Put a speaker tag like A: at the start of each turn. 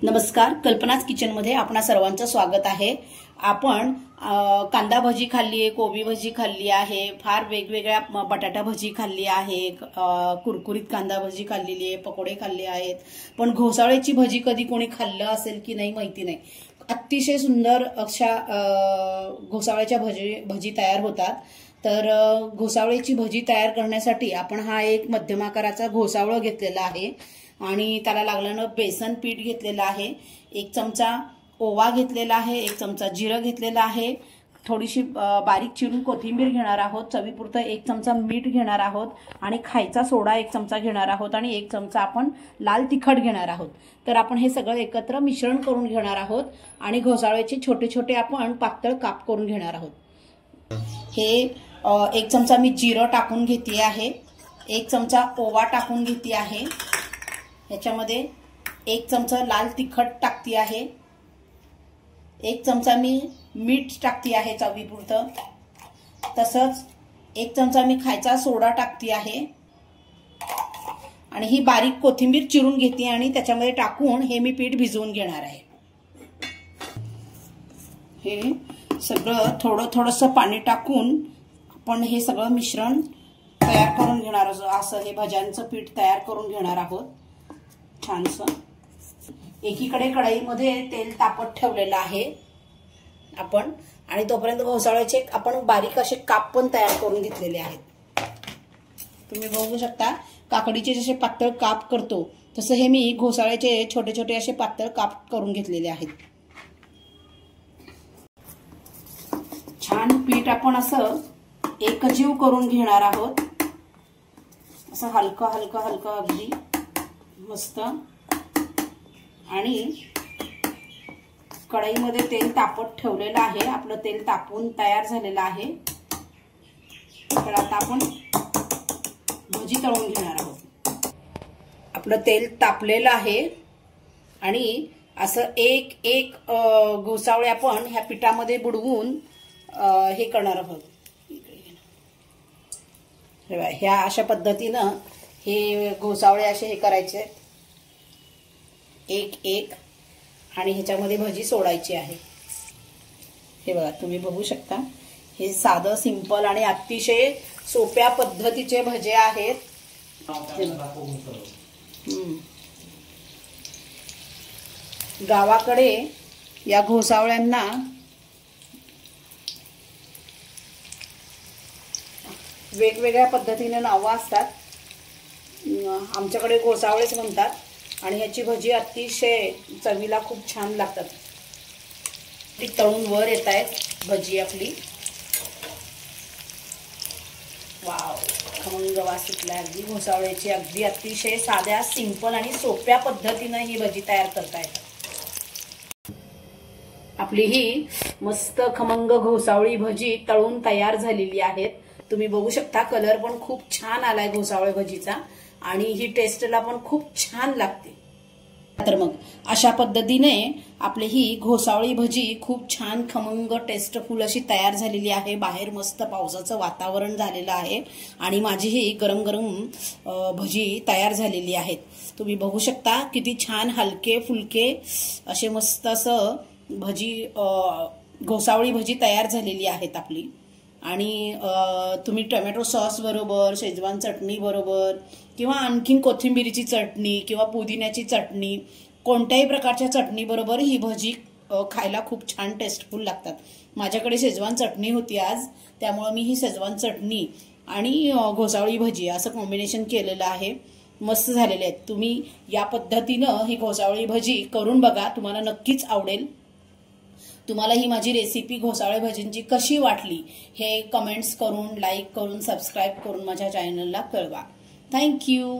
A: नमस्कार, कल्पनाच किचनमध्ये आपणा सर्वांचं स्वागत आहे। आपण कांदा भजी खाल्ली आहे, कोबी भजी खाल्ली आहे, फार वेगवेगळ्या बटाटा भजी खाल्ली आहे, कुरकुरीत कांदा भजी खाल्लेली आहे, पकोडे खाल्ले आहेत, पण घोसाळ्याची भजी कधी कोणी खाल्लं असेल की नाही माहिती नाही। अतिशय सुंदर अशा घोसाळ्याच्या भजी तयार होतात। तर घोसाळ्याची भजी तयार करण्यासाठी आपण हा एक मध्यम आकाराचा घोसावळ घेतलेला आहे आणि त्याला लागल्यानं बेसन पीठ घेतलेलं आहे, 1 चमचा ओवा घेतलेला आहे, 1 चमचा जिरं घेतलेलं आहे, थोडीशी बारीक चिरून कोथिंबीर घेणार आहोत, चवीपुरतं 1 चमचा मीठ घेणार आहोत आणि खायचा सोडा 1 चमचा घेणार आहोत आणि 1 चमचा आपण लाल तिखट घेणार आहोत। तर आपण हे सगळं एकत्र मिश्रण करून घेणार आहोत आणि घोसाळ्याचे छोटे छोटे आपण पातळ काप करून घेणार आहोत। हे 1 चमचा मी जिरं टाकून घेते आहे, 1 चमचा ओवा टाकून घेते आहे, याच्यामध्ये 1 चमचा लाल तिखट टाकते आहे, 1 चमचा मी मीठ टाकते आहे चवीपुरतं, तसंच 1 चमचा मी खायचा सोडा टाकते आहे आणि ही बारीक कोथिंबीर चिरून घेते आणि त्याच्यामध्ये टाकून हे मी पीठ भिजवून घेणार आहे। हे सगळं थोडंसं पाणी टाकून आपण हे सगळं मिश्रण तयार करून घेणार आहोत। असं हे भज्यांचं पीठ तयार करून घेणार आहोत छानसं। एकीकडे कढईमध्ये तेल तापत ठेवलेलं आहे आपण आणि तोपर्यंत घोसाळ्याचे आपण बारीक असे काप पण तयार करून घेतलेले आहेत। तुम्ही बघू शकता काकडीचे जसे पातळ काप करतो तसे हे मी घोसाळ्याचे छोटे छोटे असे पातळ काप करून घेतलेले आहेत। छान पीठ आपण असं एकजीव करून घेणार आहोत, असं हलकं हलकं हलकं अगदी मस्त। आणि कढईमध्ये तेल तापत ठेवलेलं आहे, आपलं तेल तापून तयार झालेलं आहे। तर आता आपण भजी तळून घेणार आहोत। आपलं तेल तापलेलं आहे आणि असं एक एक घोसावळे आपण ह्या पिठामध्ये बुडवून हे करणार आहोत। ह्या अशा पद्धतीनं हे घोसावळे असे हे करायचे एक एक आणि ह्याच्यामध्ये भजी सोडायची आहे। हे बघा, तुम्ही बघू शकता हे साधं सिंपल आणि अतिशय सोप्या पद्धतीचे भजे आहेत। गावाकडे या घोसावळ्यांना वेगवेगळ्या पद्धतीने नावं असतात, आमच्याकडे घोसावळेच म्हणतात आणि ह्याची भजी अतिशय चवीला खूप छान लागतात। ती तळून वर येत आहेत भजी आपली। वाव, खमंग वास सुटलाय अगदी घोसावळ्याची। अगदी अतिशय साध्या सिंपल आणि सोप्या पद्धतीने ही भजी तयार करता येतात। आपली ही मस्त खमंग घोसावळी भजी तळून तयार झालेली आहेत। तुम्ही बघू शकता कलर पण खूप छान आलाय घोसावळे भजीचा आणि ही टेस्टला पण खूप छान लागते। तर मग अशा पद्धतीने आपली ही घोसावळी भजी खूप छान खमंग टेस्टफुल अशी तयार झालेली आहे। बाहेर मस्त पावसाचं वातावरण झालेलं आहे आणि माझी ही गरम गरम भजी तयार झालेली आहेत। तुम्ही बघू शकता किती छान हलके फुलके असे मस्त असं भजी घोसावळी भजी तयार झालेली आहेत आपली। आणि तुम्ही टोमॅटो सॉस बरोबर, शेजवान चटणी बरोबर किंवा आणखीन कोथिंबीरीची चटणी किंवा पुदिन्याची चटणी, कोणत्याही प्रकारच्या चटणी बरोबर ही भजी खायला खूप छान टेस्टफुल लागतात। माझ्याकडे शेजवान चटणी होती आज, त्यामुळे मी ही शेजवान चटणी आणि घोसावळी भजी असं कॉम्बिनेशन केलेलं आहे। मस्त झालेले आहेत। तुम्ही या पद्धतीनं ही घोसावळी भजी करून बघा, तुम्हाला नक्कीच आवडेल। तुम्हाला ही माझी रेसिपी घोसावळे भजींची कशी वाटली हे कमेंट्स करून, लाईक करून, सबस्क्राईब करून माझ्या चॅनलला कळवा। थँक्यू।